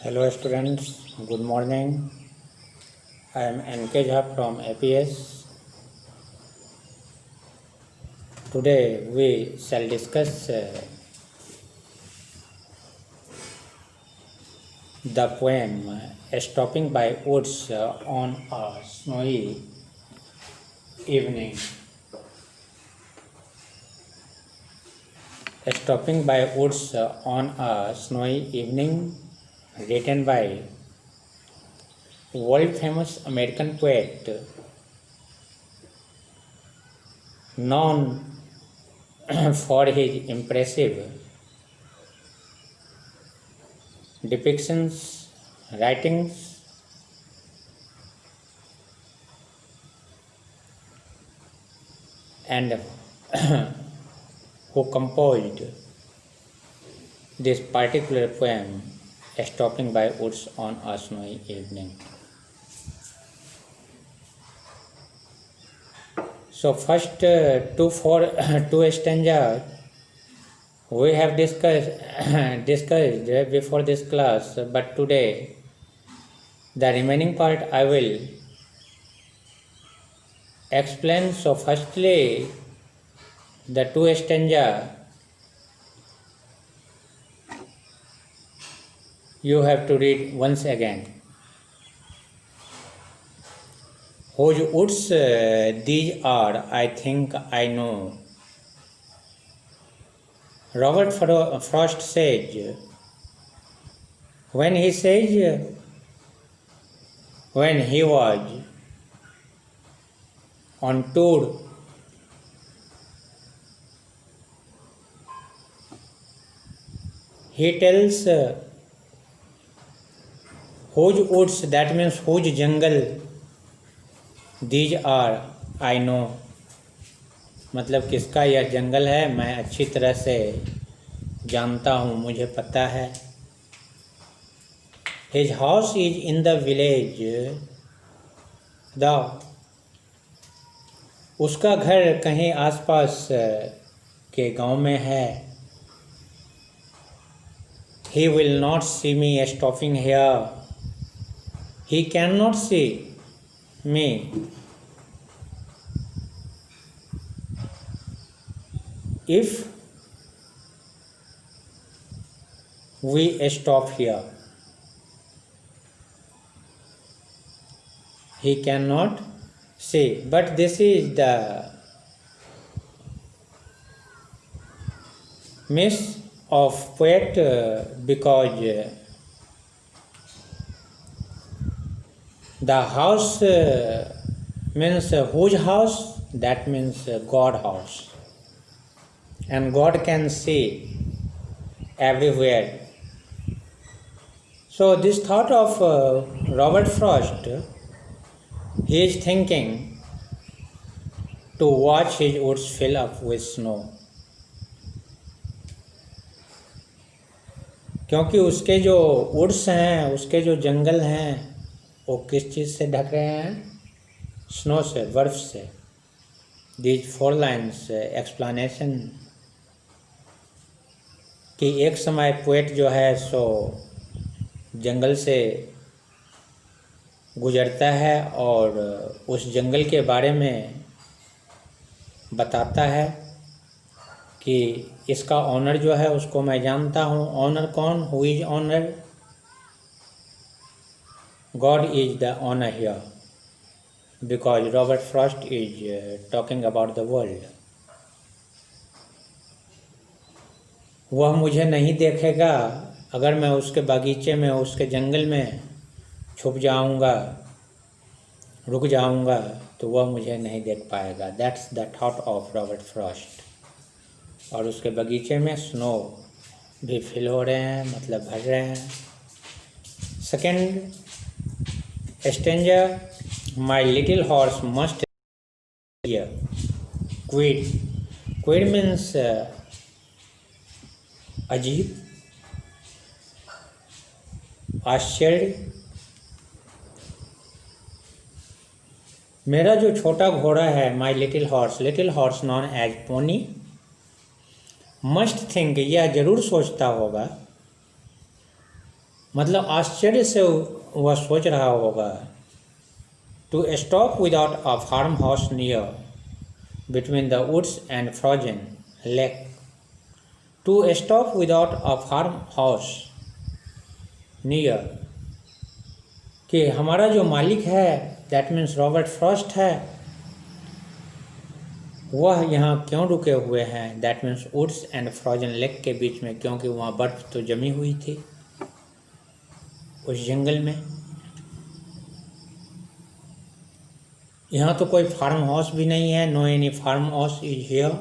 Hello students, good morning. I am NK Jha from APS. Today we shall discuss the poem Stopping by Woods on a Snowy Evening. Stopping by Woods on a Snowy Evening, written by world famous American poet known for his impressive depictions, writings, and who composed this particular poem, Stopping by Woods on a Snowy Evening. So first two stanzas we have discussed before this class, but today the remaining part I will explain. So firstly, the two stanza you have to read once again. Whose woods these are, I think I know. Robert Frost says, when he was on tour he tells whose woods, that means whose jungle, these are I know, मतलब किसका यह जंगल है मैं अच्छी तरह से जानता हूँ, मुझे पता है. His house is in the village, उसका घर कहीं आसपास के गांव में है. He will not see me stopping here. He cannot see me if we stop here. He cannot see, but this is the miss of poet because the house means whose house, that means God house, and God can see everywhere. So this thought of Robert Frost, he is thinking to watch his woods fill up with snow, क्योंकि उसके जो woods हैं, उसके जो जंगल हैं, वो किस चीज़ से ढक रहे हैं? स्नो से, बर्फ से. दीज 4 लाइन्स एक्सप्लेनेशन कि एक समय पोएट जो है सो जंगल से गुजरता है और उस जंगल के बारे में बताता है कि इसका ऑनर जो है उसको मैं जानता हूँ. ऑनर कौन? Who is honour? God is the honor here, because Robert Frost is talking about the world. वह मुझे नहीं देखेगा अगर मैं उसके बागीचे में, उसके जंगल में छुप जाऊंगा, रुक जाऊंगा, तो वह मुझे नहीं देख पाएगा. That's the thought of Robert Frost. और उसके बगीचे में स्नो भी फिल हो रहे हैं, मतलब भर रहे हैं. Second stanza, my little horse must hear. Quid. Quid means अजीब, आश्चर्य. मेरा जो छोटा घोड़ा है, my little horse known as pony, must think, यह जरूर सोचता होगा, मतलब आश्चर्य से वह सोच रहा होगा। To stop without a farm house near between the woods and frozen lake. To stop without a farm house near, कि हमारा जो मालिक है, दैट मीन्स रॉबर्ट फ्रॉस्ट है, वह यहाँ क्यों रुके हुए हैं, that means woods and frozen lake के बीच में, क्योंकि वहाँ बर्फ तो जमी हुई थी उस जंगल में। यहाँ तो कोई फार्म हाउस भी नहीं है, no any farm house is here,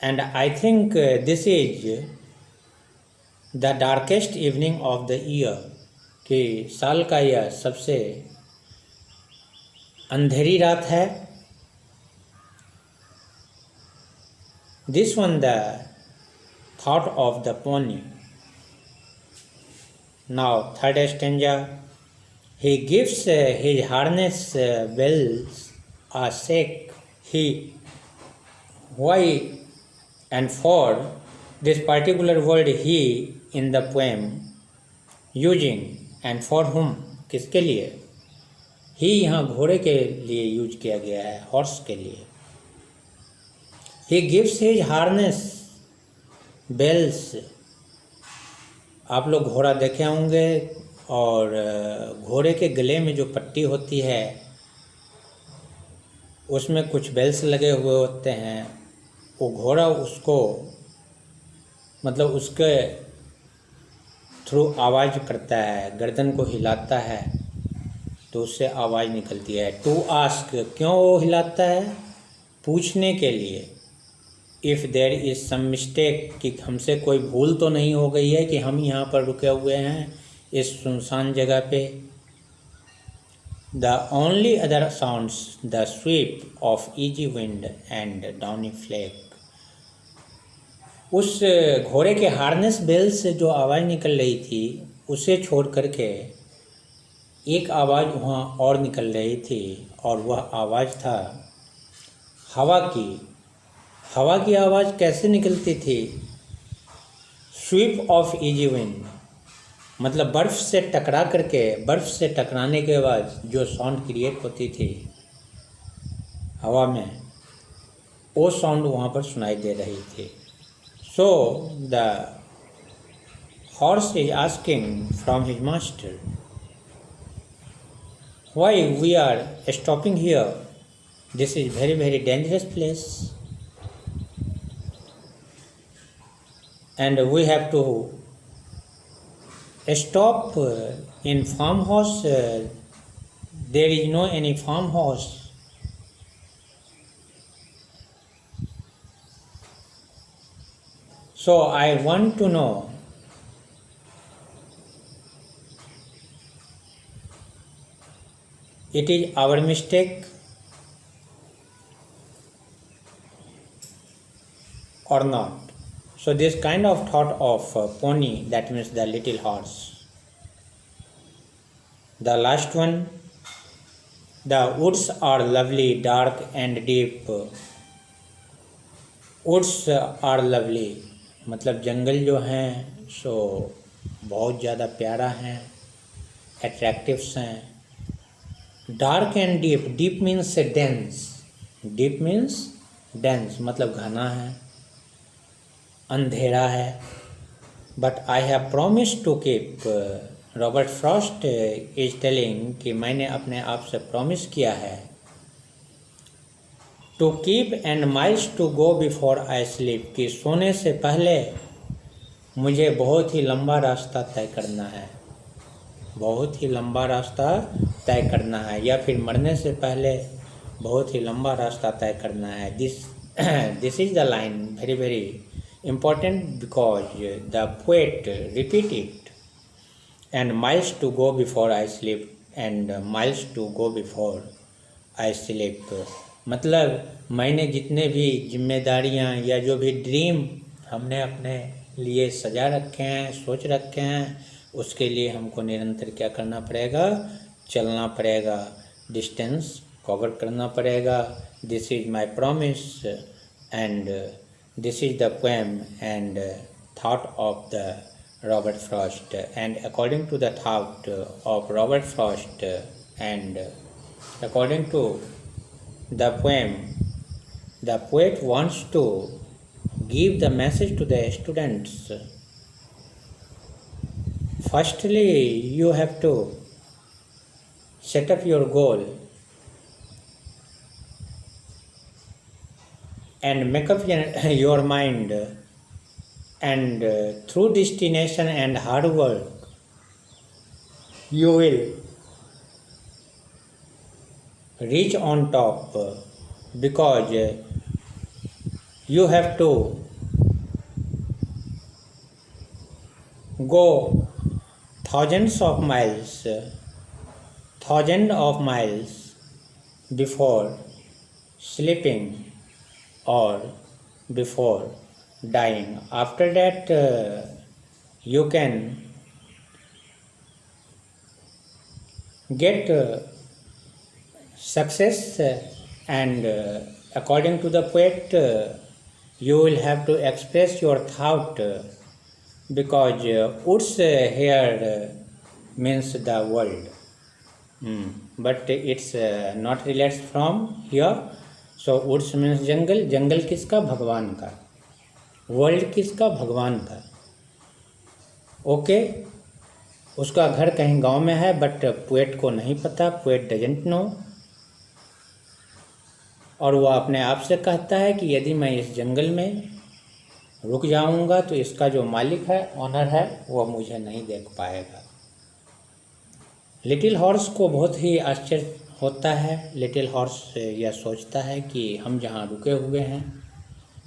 and I think this is the darkest evening of the year, कि साल का यह सबसे अंधेरी रात है। This one the thought of the pony. Now third stanza. He gives his harness bells a shake. He, why and for this particular word he in the poem using and for whom, किसके लिए? ही यहाँ घोड़े के लिए use किया गया है, horse के लिए। He gives his harness bells। आप लोग घोड़ा देखे होंगे, और घोड़े के गले में जो पट्टी होती है उसमें कुछ बेल्स लगे हुए होते हैं। वो घोड़ा उसको मतलब उसके थ्रू आवाज़ करता है, गर्दन को हिलाता है तो उससे आवाज़ निकलती है। टू आस्क, क्यों वो हिलाता है? पूछने के लिए। If there is some mistake, कि हमसे कोई भूल तो नहीं हो गई है कि हम यहाँ पर रुके हुए हैं इस सुनसान जगह पे। The only other sounds the sweep of easy wind and downy flake. उस घोड़े के हार्नेस बेल से जो आवाज़ निकल रही थी उसे छोड़ करके एक आवाज़ वहाँ और निकल रही थी, और वह आवाज़ था हवा की। हवा की आवाज़ कैसे निकलती थी? स्वीप ऑफ ईजी विंड, मतलब बर्फ़ से टकरा करके, बर्फ़ से टकराने के बाद जो साउंड क्रिएट होती थी हवा में, वो साउंड वहाँ पर सुनाई दे रही थी। So the horse is asking from his master, why we are stopping here, this is very very dangerous place and we have to stop in farmhouse. There is no any farmhouse. So I want to know, it is our mistake or not? So this kind of thought of pony, that means the little horse. The last one, the woods are lovely, dark and deep. Woods are lovely, मतलब जंगल जो हैं सो बहुत ज़्यादा प्यारा हैं, attractives हैं। Dark and deep, deep means dense, deep means dense मतलब घना है, अंधेरा है। But I have promise to keep, Robert Frost is telling कि मैंने अपने आप से प्रॉमिस किया है, to keep and miles to go before I sleep, कि सोने से पहले मुझे बहुत ही लंबा रास्ता तय करना है, बहुत ही लंबा रास्ता तय करना है, या फिर मरने से पहले बहुत ही लंबा रास्ता तय करना है। This is the line very very important because the poet repeat it, and miles to go before I sleep, and miles to go before I sleep, मतलब मैंने जितने भी जिम्मेदारियां या जो भी ड्रीम हमने अपने लिए सजा रखे हैं, सोच रखे हैं, उसके लिए हमको निरंतर क्या करना पड़ेगा? चलना पड़ेगा, डिस्टेंस कवर करना पड़ेगा। This is my promise and this is the poem and thought of the Robert Frost, and according to the thought of Robert Frost and according to the poem, the poet wants to give the message to the students. Firstly, you have to set up your goal and make up your mind, and through destination and hard work, you will reach on top, because you have to go thousands of miles before sleeping or before dying. After that, you can get success, and according to the poet, you will have to express your thought, because woods here means the world, but it's not related from here. So woods means जंगल. जंगल किसका? भगवान का. World किसका? भगवान का. Okay, उसका घर कहीं गांव में है, बट पोएट को नहीं पता, पोएट डजंट नो, और वह अपने आप से कहता है कि यदि मैं इस जंगल में रुक जाऊंगा तो इसका जो मालिक है, ऑनर है, वह मुझे नहीं देख पाएगा. लिटिल हॉर्स को बहुत ही आश्चर्य होता है. लिटिल हॉर्स यह सोचता है कि हम जहाँ रुके हुए हैं,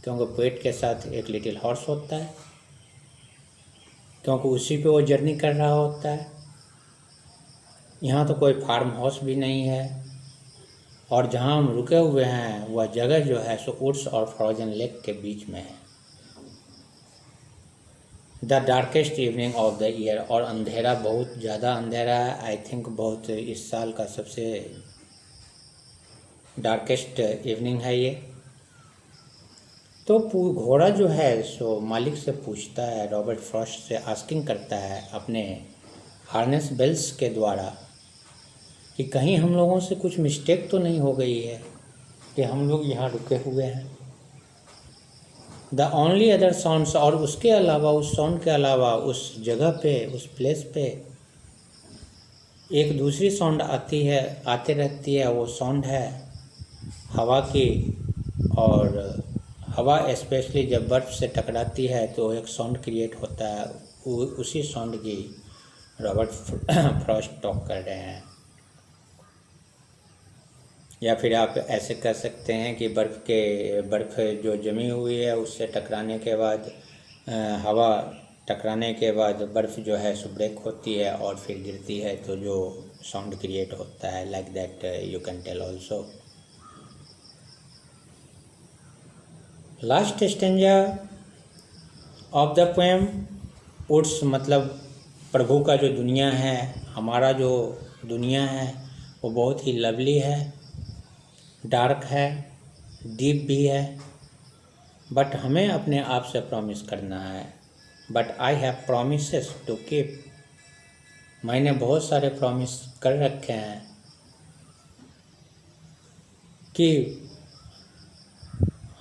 क्योंकि पोएट के साथ एक लिटिल हॉर्स होता है, क्योंकि उसी पे वो जर्नी कर रहा होता है. यहाँ तो कोई फार्म हाउस भी नहीं है, और जहाँ हम रुके हुए हैं वह जगह जो है सो वुड्स और फ्रोजन लेक के बीच में है. The darkest evening of the year, और अंधेरा, बहुत ज़्यादा अंधेरा है. आई थिंक बहुत इस साल का सबसे डार्केस्ट इवनिंग है ये. तो घोड़ा जो है सो मालिक से पूछता है, रॉबर्ट फ्रॉस्ट से आस्किंग करता है अपने हार्नेस बेल्स के द्वारा कि कहीं हम लोगों से कुछ मिस्टेक तो नहीं हो गई है कि हम लोग यहाँ रुके हुए हैं. द ओनली अदर साउंड्स, और उसके अलावा, उस साउंड के अलावा, उस जगह पे, उस प्लेस पे एक दूसरी साउंड आते रहती है. वो साउंड है हवा की, और हवा स्पेशली जब बर्फ़ से टकराती है तो एक साउंड क्रिएट होता है. उसी साउंड की रॉबर्ट फ्रॉस्ट टॉक कर रहे हैं. या फिर आप ऐसे कह सकते हैं कि बर्फ़ जो जमी हुई है उससे टकराने के बाद, हवा टकराने के बाद बर्फ़ जो है सो ब्रेक होती है और फिर गिरती है, तो जो साउंड क्रिएट होता है, like that you can tell also. Last stanza of the poem. Woods मतलब प्रभु का जो दुनिया है, हमारा जो दुनिया है, वो बहुत ही लवली है, डार्क है, डीप भी है, बट हमें अपने आप से प्रॉमिस करना है. But I have promises to keep. मैंने बहुत सारे प्रॉमिस कर रखे हैं कि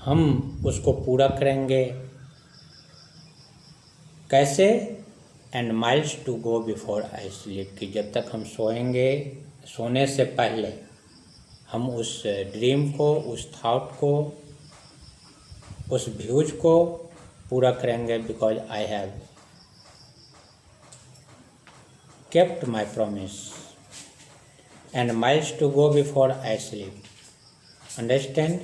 हम उसको पूरा करेंगे. कैसे? And miles to go before I sleep, कि जब तक हम सोएंगे, सोने से पहले हम उस ड्रीम को, उस थॉट को, उस व्यूज को पूरा करेंगे. Because I have kept my promise, and miles to go before I sleep. Understand?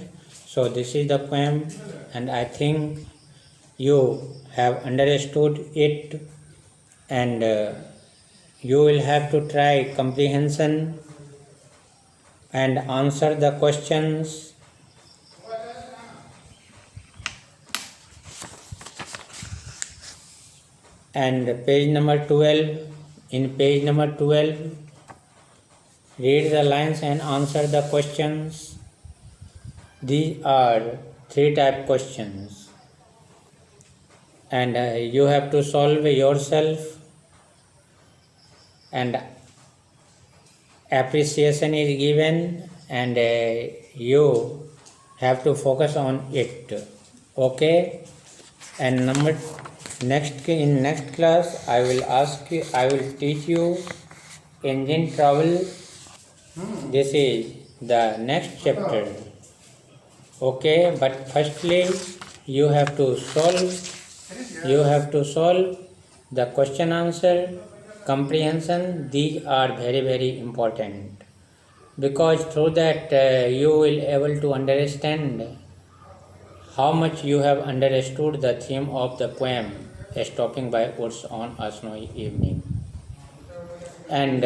So this is the poem, and I think you have understood it, and you will have to try comprehension and answer the questions. And page number 12, in page number 12, read the lines and answer the questions. These are 3 type questions. and you have to solve yourself, and appreciation is given, and you have to focus on it. Okay, and in next class I will teach you engine travel. This is the next chapter. Okay, but firstly you have to solve the question answer comprehension. These are very, very important, because through that you will able to understand how much you have understood the theme of the poem Stopping by Woods on a Snowy Evening. And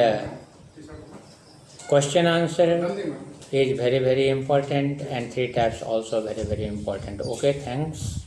question answer is very, very important, and three types also very, very important. Okay, thanks.